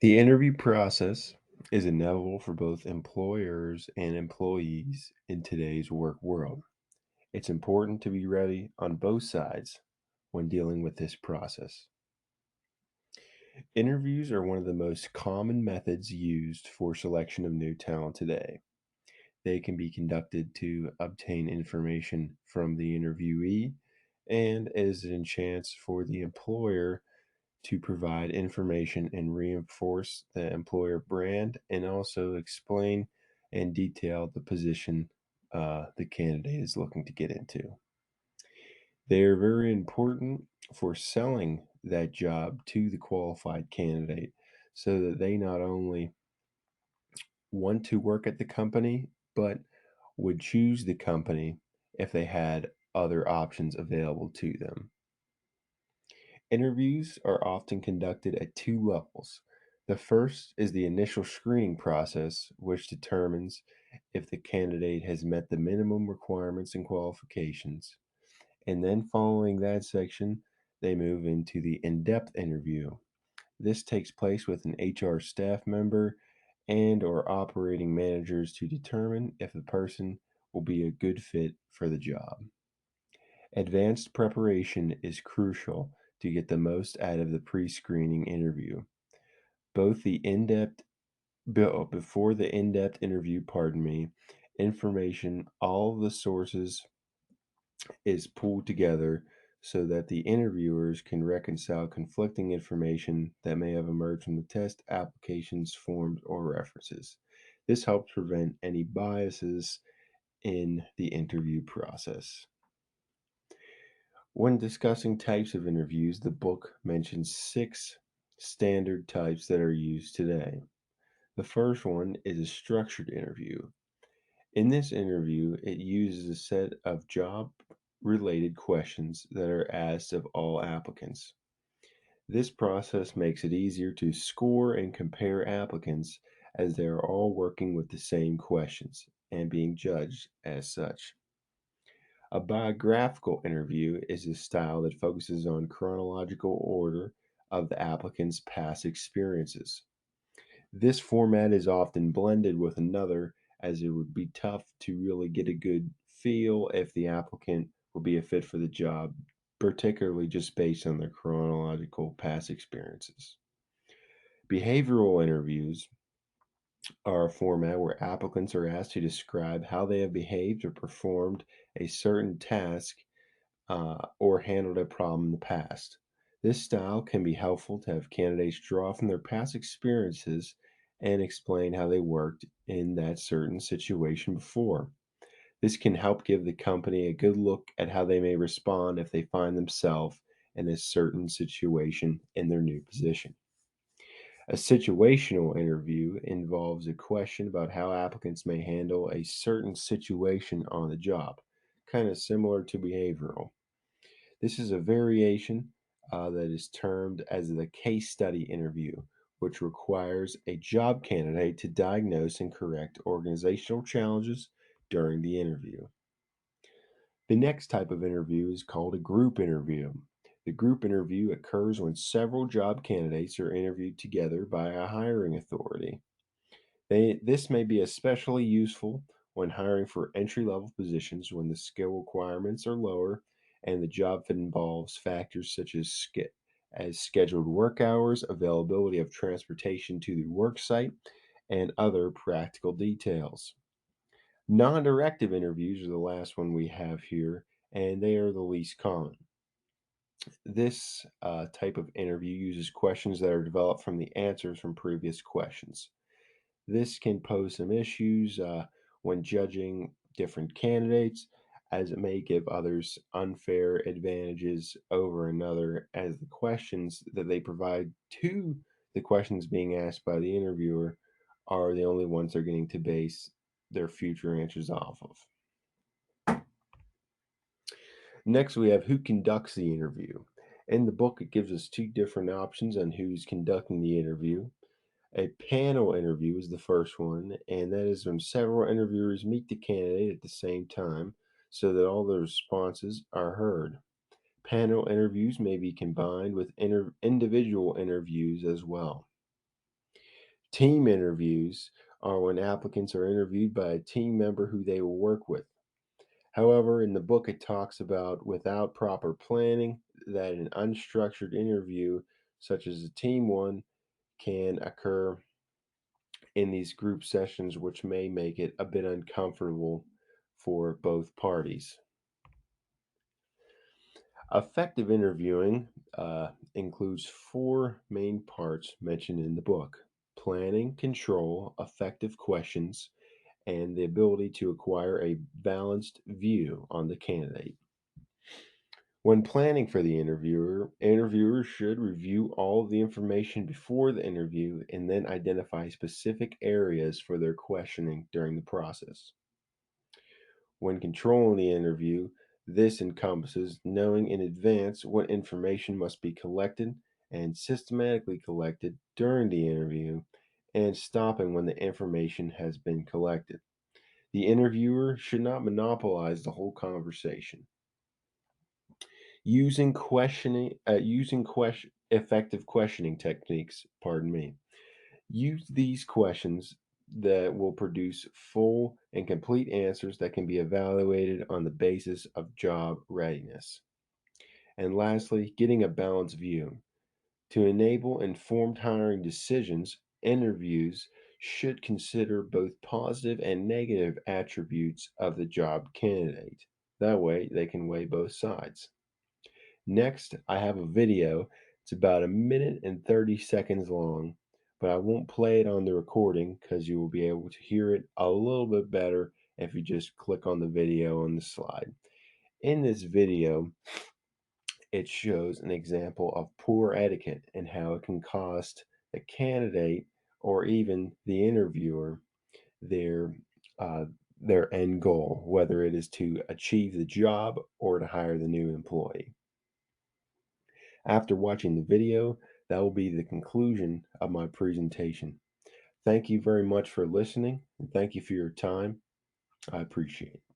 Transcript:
The interview process is inevitable for both employers and employees in today's work world. It's important to be ready on both sides when dealing with this process. Interviews are one of the most common methods used for selection of new talent today. They can be conducted to obtain information from the interviewee and as a chance for the employer to provide information and reinforce the employer brand and also explain and detail the position the candidate is looking to get into. They are very important for selling that job to the qualified candidate so that they not only want to work at the company, but would choose the company if they had other options available to them. Interviews are often conducted at two levels. The first is the initial screening process, which determines if the candidate has met the minimum requirements and qualifications. And then, following that section, they move into the in depth interview. This takes place with an HR staff member and or operating managers to determine if the person will be a good fit for the job. Advanced preparation is crucial to get the most out of the pre-screening interview. Both the in-depth before the in-depth interview, information, all of the sources is pulled together so that the interviewers can reconcile conflicting information that may have emerged from the test applications, forms, or references. This helps prevent any biases in the interview process. When discussing types of interviews, the book mentions six standard types that are used today. The first one is a structured interview. In this interview, it uses a set of job related questions that are asked of all applicants. This process makes it easier to score and compare applicants as they are all working with the same questions and being judged as such. A biographical interview is a style that focuses on chronological order of the applicant's past experiences. This format is often blended with another, as it would be tough to really get a good feel if the applicant will be a fit for the job, particularly just based on their chronological past experiences. Behavioral interviews are a format where applicants are asked to describe how they have behaved or performed a certain task or handled a problem in the past. This style can be helpful to have candidates draw from their past experiences and explain how they worked in that certain situation before. This can help give the company a good look at how they may respond if they find themselves in a certain situation in their new position. A situational interview involves a question about how applicants may handle a certain situation on the job, kind of similar to behavioral. This is a variation that is termed as the case study interview, which requires a job candidate to diagnose and correct organizational challenges during the interview. The next type of interview is called a group interview. The group interview occurs when several job candidates are interviewed together by a hiring authority. This may be especially useful when hiring for entry level positions when the skill requirements are lower and the job fit involves factors such as scheduled work hours, availability of transportation to the work site, and other practical details. Non directive interviews are the last one we have here, and they are the least common. This type of interview uses questions that are developed from the answers from previous questions. This can pose some issues when judging different candidates, as it may give others unfair advantages over another, as the questions that they provide to the questions being asked by the interviewer are the only ones they're getting to base their future answers off of. Next, we have who conducts the interview. In the book, it gives us two different options on who's conducting the interview. A panel interview is the first one, and that is when several interviewers meet the candidate at the same time so that all the responses are heard. Panel interviews may be combined with individual interviews as well. Team interviews are when applicants are interviewed by a team member who they will work with. However, in the book, it talks about without proper planning, that an unstructured interview, such as a team one, can occur in these group sessions, which may make it a bit uncomfortable for both parties. Effective interviewing includes four main parts mentioned in the book: planning, control, effective questions, and the ability to acquire a balanced view on the candidate. When planning for the interviewer, interviewers should review all of the information before the interview and then identify specific areas for their questioning during the process. When controlling the interview, this encompasses knowing in advance what information must be collected and systematically collected during the interview and stopping when the information has been collected. The interviewer should not monopolize the whole conversation. Effective questioning techniques, pardon me. Use these questions that will produce full and complete answers that can be evaluated on the basis of job readiness. And lastly, getting a balanced view. To enable informed hiring decisions, interviews should consider both positive and negative attributes of the job candidate. That way, they can weigh both sides. Next, I have a video. It's about a minute and 30 seconds long, but I won't play it on the recording because you will be able to hear it a little bit better if you just click on the video on the slide. In this video, it shows an example of poor etiquette and how it can cost the candidate or even the interviewer their uh, their end goal, whether it is to achieve the job or to hire the new employee. After watching the video, that will be the conclusion of my presentation. Thank you very much for listening, and thank you for your time. I appreciate it.